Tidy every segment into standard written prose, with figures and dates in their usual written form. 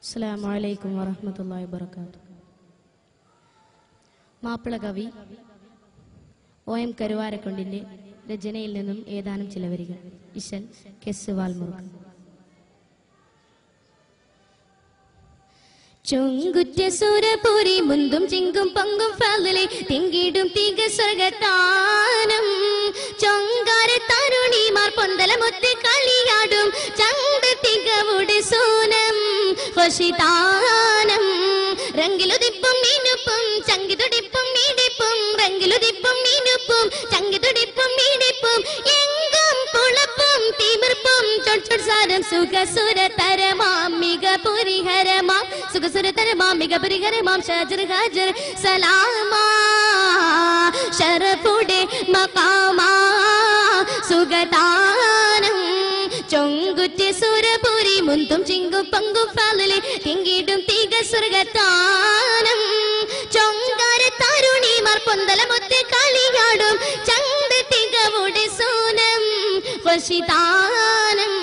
അസ്സലാമു അലൈക്കും വറഹ്മത്തുള്ളാഹി വബറകാതുഹു. മാപ്പിള കവി OM കരുവാരക്കൊണ്ടിന്റെ രചനയിൽ നിന്നും ഏതാനും ചില വരികൾ. ഇശൽ കെസ് വാൽമുറുക്ക്. ചൊങ്കുറ്റ സുരപുരി മുന്തും ചിങ്കും പങ്കും ഫാലിലെ തിങ്കിടും തീക സ്വർഗത്താനം ചൊങ്കാര തരുണിമാർ പൊന്തലമൊത്ത് കളിയാടും ചന്ത തികവുടെ സൂനം ഹോഷിതാനം രംഗിലുദിപ്പും മീനുപ്പും ചങ്കിതുടിപ്പും മീടിപ്പും രംഗിലുദിപ്പും മീനുപ്പും ചങ്കിതുടിപ്പും മീടിപ്പും എങ്കും പുളപ്പും തിമിർപ്പും ചൊട്ചൊട്സാരം സുഖസുര തരമാം മിക പുരിഹരമാം സുഖസുര തരമാം മിക പുരിഹരമാം ഷജർ ഹജർ സലാമാ ശരഫുടെ മഖാമാ സുഗതാനം ചൊങ്കുറ്റ സുരപുരി മുന്തും ചിങ്കും പങ്കും ഫാലിലെ തിങ്കിടും തീക സ്വർഗത്താനം ചൊങ്കാര തരുണിമാർ പൊന്തലമൊത്ത് കളിയാടും ചന്ത തികവുടെ സൂനം വശിതാനം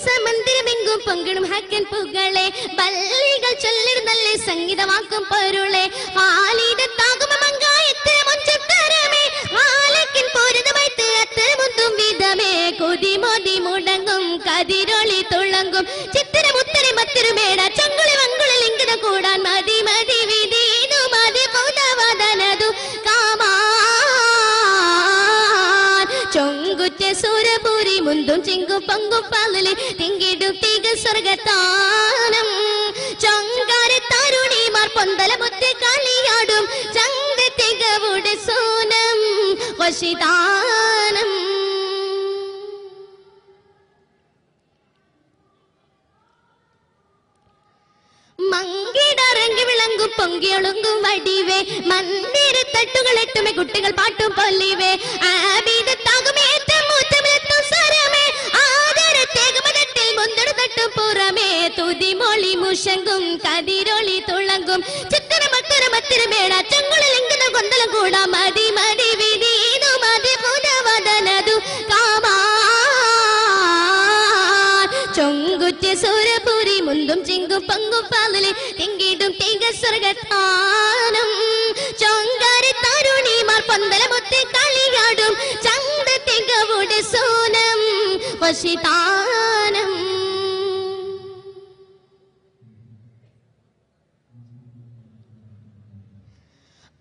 സമന്ദിരമെങ്കും പൊങ്കിടും ഹക്കൻ പുകളെ ബല്ലികൾ ചൊല്ലിടുന്നല്ലേ സംഗീതമാക്കും പൊരുളെ ഹാലിദത്താകും മങ്കായത്തിരമൊഞ്ചത്തരമേ ഹാലക്കിൻ പോരുത് വൈത്ത് അത്തരമൊന്നും വിധമേ കൊതിമോതി മുടങ്ങും കതിരൊളി തുളങ്ങും ചിത്തിരമുത്തരി മത്തിരുമേട ചങ്കുളി വങ്കുളി ലിംഗിത കൂടാൻ മതി മതി വിധീനു മതി പൗതവദനതു കാമാ ചൊങ്കുറ്റ സുരപുരി മുന്തും ചിങ്കും പങ്കും ഫാലിലെ തിങ്കിടും തീക സ്വർഗത്താനം ചൊങ്കാര തരുണിമാർ പൊന്തലമൊത്ത് കളിയാടും ചന്ത തികവുടെ സൂനം വശിതാനം മങ്കിടറങ്ങി വിളങ്ങും പൊങ്കിയൊളുങ്കും വടിവേ മന്ദിര തട്ടുകൾ എട്ടുമേ കുട്ടികൾ പാട്ടും പൊല്ലിവേ ആബിദത്താകുമേ മൂത്തമെത്തും സ്വരമേ ആദരത്തേകുമതട്ടിൽ മുന്തടു തട്ടും പുറമേ തുതിമൊളി മുഷങ്കും കതിരൊളി തുളങ്കും ചിത്തിര മത്തര മത്തിരമേട ചങ്കുളിൽ ഇങ്ങനെ കൊന്തലം കൂടാ മതി മതി വിധീനു മതി പുനവദനതു കാമാ ചൊങ്കുറ്റ സുരപുരി മുന്തും ചിങ്കും പങ്കും ഫാലിലെ തിങ്കിടും തീക സ്വർഗത്താനം ചൊങ്കാര തരുണിമാർ പൊന്തലമൊത്ത് കളിയാടും ചന്ത തികവുടെ സൂനം വശിതാനം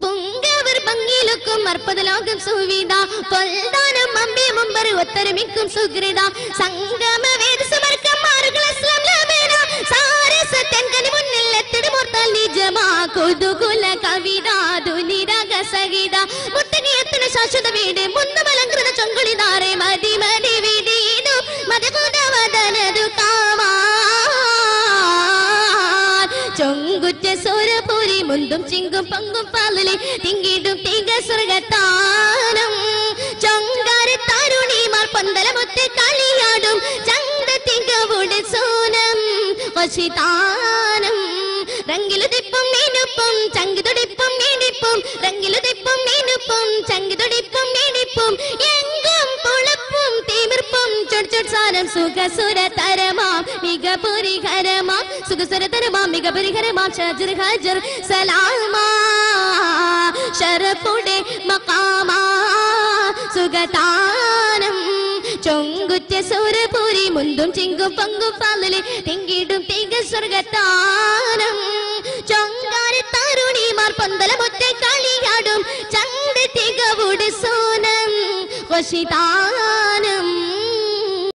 പൊങ്കവർ ഭംഗിയിലൊക്കും അർപ്പതലോകം സുവിധ പൊൽദാനം അമ്പി മുമ്പർ ഒത്തൊരുമിക്കും സുഹൃത സംഗമ വേദ സമർക്കം മാറുകൾ ഇസ്ലാം ലമേന സാരസ തെൻകനി മുന്നിൽ എത്തിടുമോർത്താൽ നിജമാ കുതുകുല കവിത ധുനിരക സഹിത മുത്തകിയെത്തുന്ന ശാശ്വത വീട് മുന്നമലങ്കൃത ചൊങ്കുളിതാറെ മതി മതി വിധീനു മതകുതവദനതു കാമാ ചൊങ്കുറ്റ സുരപുരി മുന്തും ചിങ്കും പങ്കും ഫാലിലെ തിങ്കിടും തീക സ്വർഗത്താനം ചൊങ്കാര തരുണിമാർ പൊന്തലമൊത്ത് കളിയാടും ചന്ത തികവുടെ സൂനം വശിതാനം രംഗിലുദിപ്പും മീനുപ്പും ചങ്കിതുടിപ്പും മീടിപ്പും രംഗിലുദിപ്പും മീനുപ്പും ചങ്കിതുടിപ്പും മീടിപ്പും എങ്കും പുളപ്പും തിമിർപ്പും ചൊട്ചൊട്സാരം സുഖസുര തരമാം മിക പുരിഹരമാം സുഖസുര തരമാം മിക പുരിഹരമാം ഷജർ ഹജർ സലാമാ ശരഫുടെ മഖാമാ സുഗതാനം ചൊങ്കുറ്റ സുരപുരി മുന്തും ചിങ്കും പങ്കും ഫാലിലെ തിങ്കിടും തീക സ്വർഗത്താനം ചൊങ്കാര തരുണിമാർ പൊന്തലമൊത്ത് കളിയാടും ചന്ത തികവുടെ സൂനം വശിതാനം